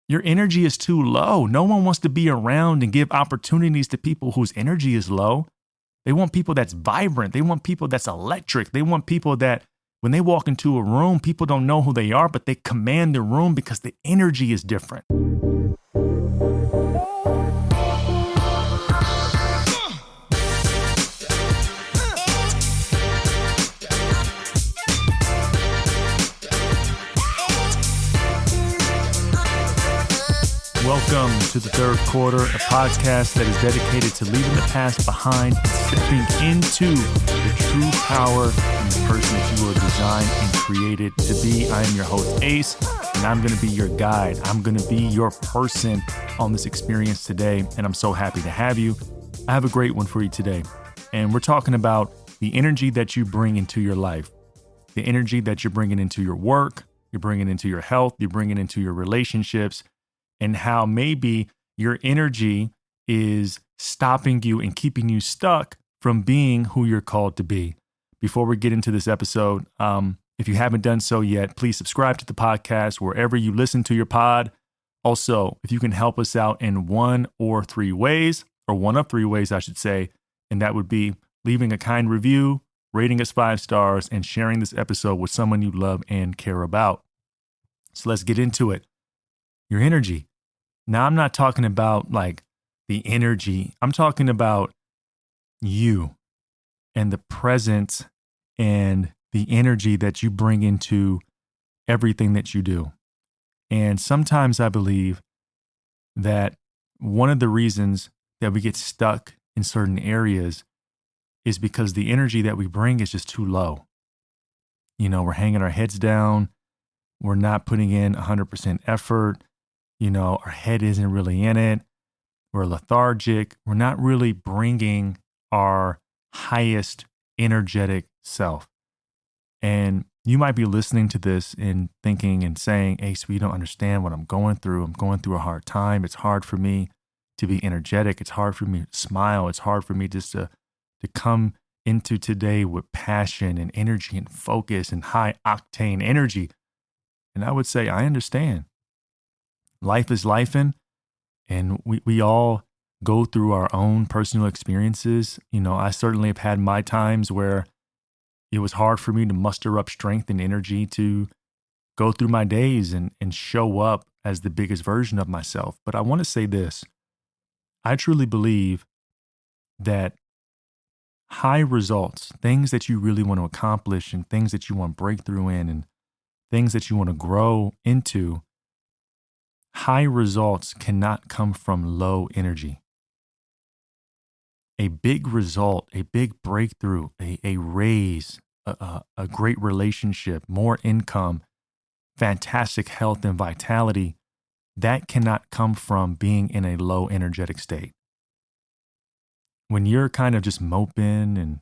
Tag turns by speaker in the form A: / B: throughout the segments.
A: Your energy is too low. No one wants to be around and give opportunities to people whose energy is low. They want people that's vibrant. They want people that's electric. They want people that when they walk into a room, people don't know who they are, but they command the room because the energy is different. Welcome to the third quarter, a podcast that is dedicated to leaving the past behind and stepping into the true power and the person that you were designed and created to be. I am your host, Ace, and I'm going to be your guide. I'm going to be your person on this experience today, and I'm so happy to have you. I have a great one for you today, and we're talking about the energy that you bring into your life, the energy that you're bringing into your work, you're bringing into your health, you're bringing into your relationships, and how maybe your energy is stopping you and keeping you stuck from being who you're called to be. Before we get into this episode, if you haven't done so yet, please subscribe to the podcast wherever you listen to your pod. Also, if you can help us out in one of three ways, I should say, and that would be leaving a kind review, rating us 5 stars, and sharing this episode with someone you love and care about. So let's get into it. Your energy. Now, I'm not talking about like the energy. I'm talking about you and the presence and the energy that you bring into everything that you do. And sometimes I believe that one of the reasons that we get stuck in certain areas is because the energy that we bring is just too low. You know, we're hanging our heads down. We're not putting in 100% effort. You know, our head isn't really in it. We're lethargic. We're not really bringing our highest energetic self. And you might be listening to this and thinking and saying, Ace, we don't understand what I'm going through. I'm going through a hard time. It's hard for me to be energetic. It's hard for me to smile. It's hard for me just to come into today with passion and energy and focus and high octane energy. And I would say, I understand. Life is lifing, and we all go through our own personal experiences. You know, I certainly have had my times where it was hard for me to muster up strength and energy to go through my days and show up as the biggest version of myself. But I want to say this. I truly believe that high results, things that you really want to accomplish and things that you want breakthrough in and things that you want to grow into, high results cannot come from low energy. A big result, a big breakthrough, a raise, a great relationship, more income, fantastic health and vitality, that cannot come from being in a low energetic state. When you're kind of just moping and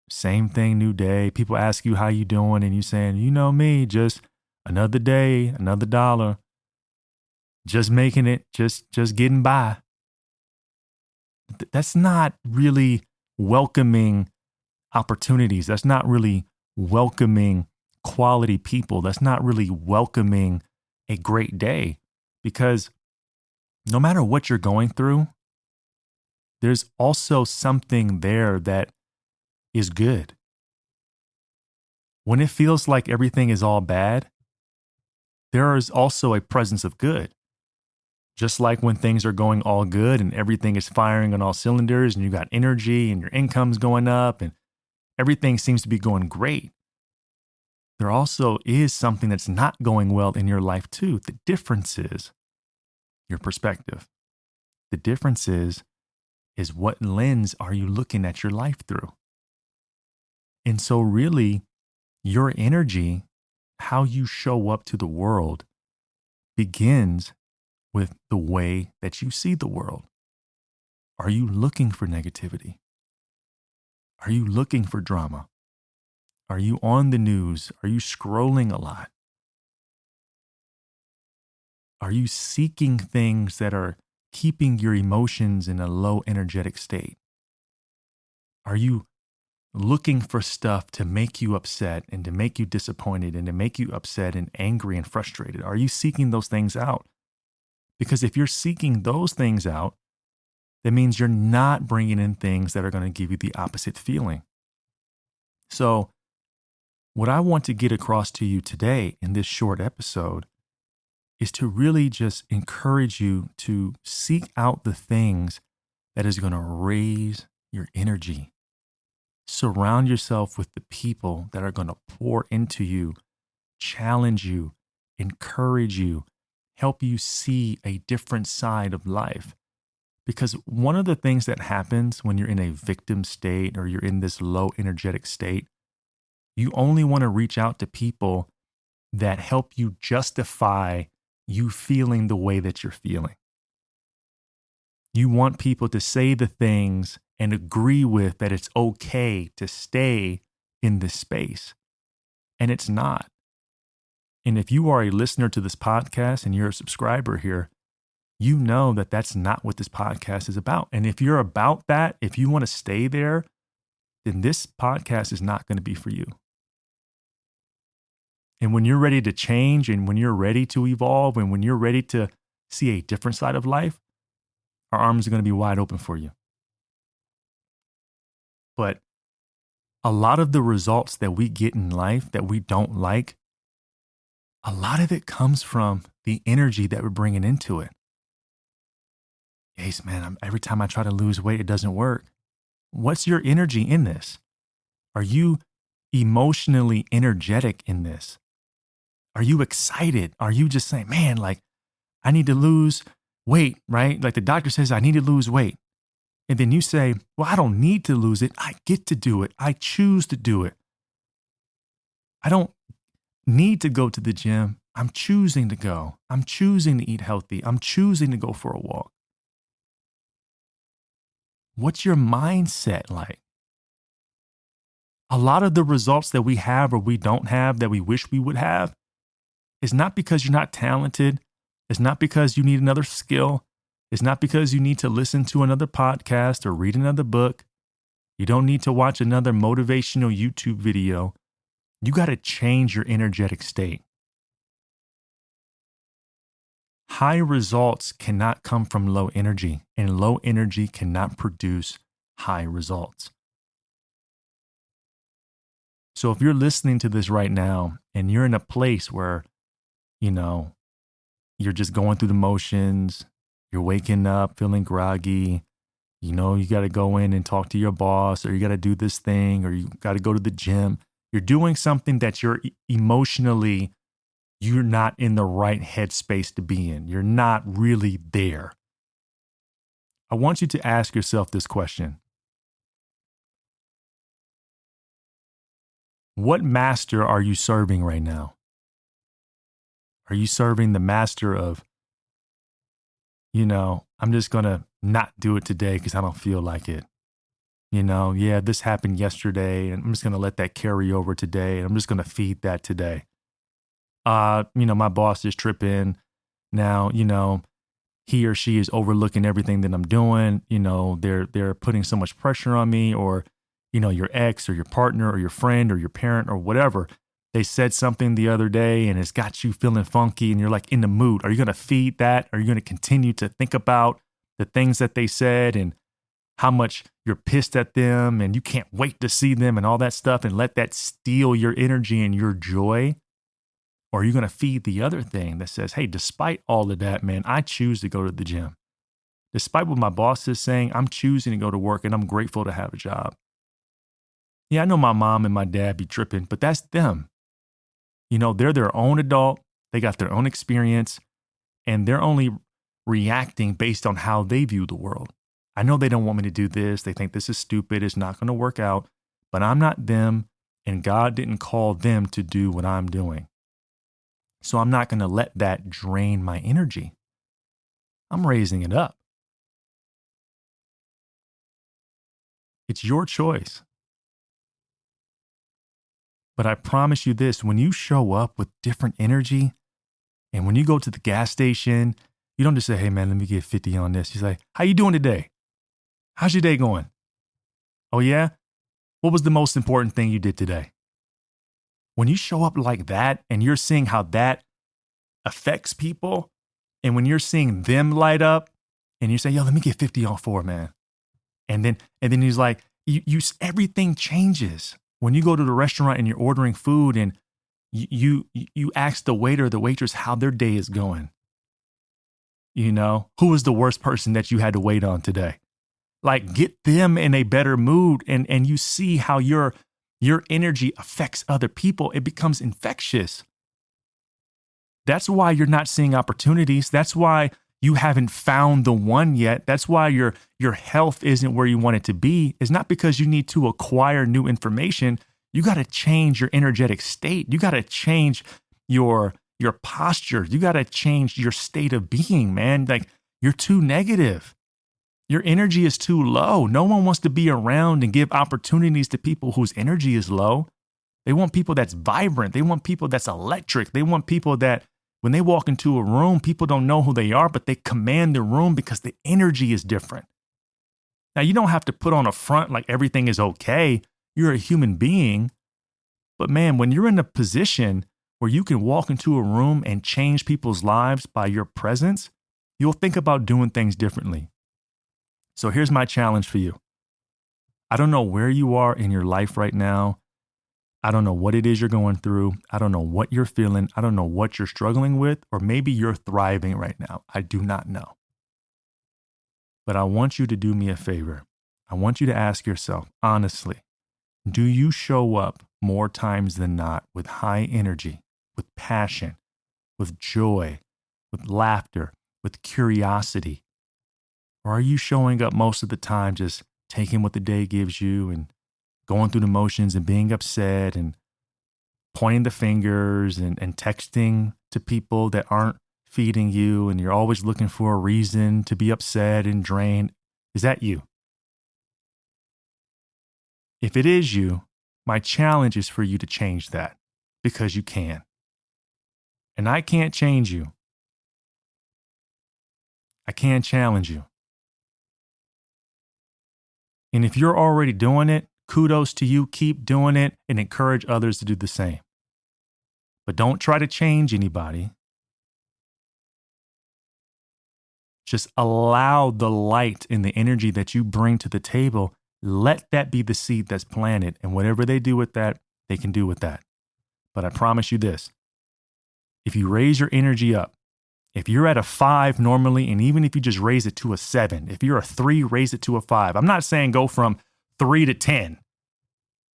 A: same thing, new day, people ask you how you doing and you saying, you know me, just another day, another dollar. Just making it, just getting by. That's not really welcoming opportunities. That's not really welcoming quality people. That's not really welcoming a great day, because no matter what you're going through, there's also something there that is good. When it feels like everything is all bad, there is also a presence of good. Just like when things are going all good and everything is firing on all cylinders and you got energy and your income's going up and everything seems to be going great, there also is something that's not going well in your life too. The difference is your perspective. The difference is what lens are you looking at your life through? And so really, your energy, how you show up to the world, begins with the way that you see the world. Are you looking for negativity? Are you looking for drama? Are you on the news? Are you scrolling a lot? Are you seeking things that are keeping your emotions in a low energetic state? Are you looking for stuff to make you upset and to make you disappointed and to make you upset and angry and frustrated? Are you seeking those things out? Because if you're seeking those things out, that means you're not bringing in things that are going to give you the opposite feeling. So, what I want to get across to you today in this short episode is to really just encourage you to seek out the things that is going to raise your energy. Surround yourself with the people that are going to pour into you, challenge you, encourage you, help you see a different side of life. Because one of the things that happens when you're in a victim state or you're in this low energetic state, you only want to reach out to people that help you justify you feeling the way that you're feeling. You want people to say the things and agree with that it's okay to stay in this space. And it's not. And if you are a listener to this podcast and you're a subscriber here, you know that that's not what this podcast is about. And if you're about that, if you want to stay there, then this podcast is not going to be for you. And when you're ready to change and when you're ready to evolve and when you're ready to see a different side of life, our arms are going to be wide open for you. But a lot of the results that we get in life that we don't like, a lot of it comes from the energy that we're bringing into it. Ace, man, every time I try to lose weight, it doesn't work. What's your energy in this? Are you emotionally energetic in this? Are you excited? Are you just saying, man, like, I need to lose weight, right? Like the doctor says, I need to lose weight. And then you say, well, I don't need to lose it. I get to do it. I choose to do it. I don't need to go to the gym. I'm choosing to go. I'm choosing to eat healthy. I'm choosing to go for a walk. What's your mindset like? A lot of the results that we have or we don't have that we wish we would have is not because you're not talented. It's not because you need another skill. It's not because you need to listen to another podcast or read another book. You don't need to watch another motivational YouTube video. You got to change your energetic state. High results cannot come from low energy, and low energy cannot produce high results. So if you're listening to this right now and you're in a place where, you're just going through the motions, you're waking up feeling groggy, you got to go in and talk to your boss, or you got to do this thing, or you got to go to the gym. You're doing something that you're not in the right headspace to be in. You're not really there. I want you to ask yourself this question. What master are you serving right now? Are you serving the master of, I'm just going to not do it today because I don't feel like it. This happened yesterday and I'm just going to let that carry over today. And I'm just going to feed that today. My boss is tripping. Now, he or she is overlooking everything that I'm doing. They're putting so much pressure on me, or, your ex or your partner or your friend or your parent or whatever. They said something the other day and it's got you feeling funky and you're like in the mood. Are you going to feed that? Are you going to continue to think about the things that they said and how much you're pissed at them and you can't wait to see them and all that stuff and let that steal your energy and your joy? Or are you going to feed the other thing that says, hey, despite all of that, man, I choose to go to the gym. Despite what my boss is saying, I'm choosing to go to work and I'm grateful to have a job. Yeah, I know my mom and my dad be tripping, but that's them. They're their own adult. They got their own experience and they're only reacting based on how they view the world. I know they don't want me to do this. They think this is stupid. It's not going to work out, but I'm not them and God didn't call them to do what I'm doing. So I'm not going to let that drain my energy. I'm raising it up. It's your choice. But I promise you this, when you show up with different energy and when you go to the gas station, you don't just say, hey man, let me get 50 on this. You say, how you doing today? How's your day going? Oh yeah? What was the most important thing you did today? When you show up like that and you're seeing how that affects people, And when you're seeing them light up and you say, yo, let me get 50 on 4, man. And then he's like, everything changes. When you go to the restaurant and you're ordering food and you ask the waiter or the waitress how their day is going. You know, who was the worst person that you had to wait on today? Like, get them in a better mood and you see how your energy affects other people. It becomes infectious. That's why you're not seeing opportunities. That's why you haven't found the one yet. That's why your health isn't where you want it to be. It's not because you need to acquire new information. You got to change your energetic state. You got to change your posture. You got to change your state of being, man. Like, you're too negative. Your energy is too low. No one wants to be around and give opportunities to people whose energy is low. They want people that's vibrant. They want people that's electric. They want people that when they walk into a room, people don't know who they are, but they command the room because the energy is different. Now, you don't have to put on a front like everything is okay. You're a human being. But man, when you're in a position where you can walk into a room and change people's lives by your presence, you'll think about doing things differently. So here's my challenge for you. I don't know where you are in your life right now. I don't know what it is you're going through. I don't know what you're feeling. I don't know what you're struggling with, or maybe you're thriving right now. I do not know. But I want you to do me a favor. I want you to ask yourself, honestly, do you show up more times than not with high energy, with passion, with joy, with laughter, with curiosity? Or are you showing up most of the time just taking what the day gives you and going through the motions and being upset and pointing the fingers and texting to people that aren't feeding you, and you're always looking for a reason to be upset and drained? Is that you? If it is you, my challenge is for you to change that, because you can. And I can't change you. I can challenge you. And if you're already doing it, kudos to you. Keep doing it and encourage others to do the same. But don't try to change anybody. Just allow the light and the energy that you bring to the table. Let that be the seed that's planted. And whatever they do with that, they can do with that. But I promise you this. If you raise your energy up, if you're at a 5 normally, and even if you just raise it to a 7, if you're a 3, raise it to a 5. I'm not saying go from 3 to 10,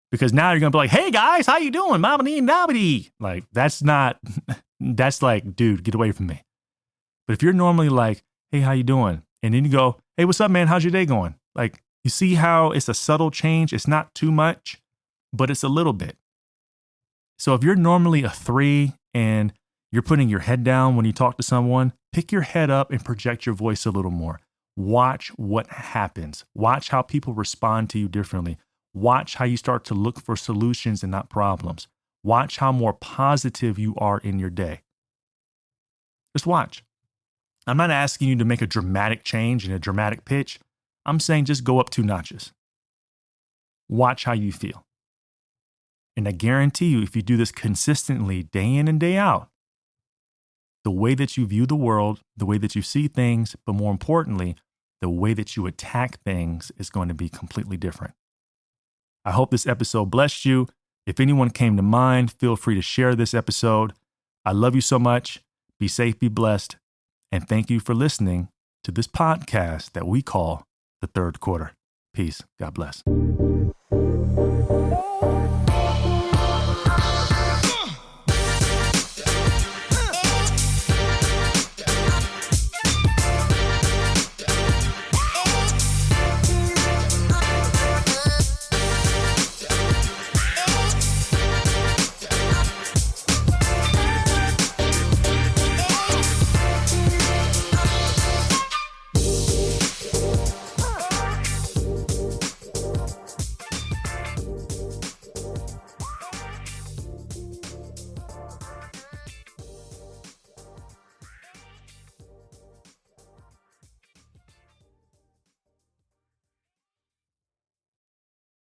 A: because now you're going to be like, hey guys, how you doing? Mamma-dee-nabba-dee. Like, that's like, dude, get away from me. But if you're normally like, hey, how you doing? And then you go, hey, what's up, man? How's your day going? Like, you see how it's a subtle change? It's not too much, but it's a little bit. So if you're normally a 3 and you're putting your head down when you talk to someone, pick your head up and project your voice a little more. Watch what happens. Watch how people respond to you differently. Watch how you start to look for solutions and not problems. Watch how more positive you are in your day. Just watch. I'm not asking you to make a dramatic change and a dramatic pitch. I'm saying just go up 2 notches. Watch how you feel. And I guarantee you, if you do this consistently, day in and day out, the way that you view the world, the way that you see things, but more importantly, the way that you attack things is going to be completely different. I hope this episode blessed you. If anyone came to mind, feel free to share this episode. I love you so much. Be safe, be blessed. And thank you for listening to this podcast that we call The Third Quarter. Peace. God bless.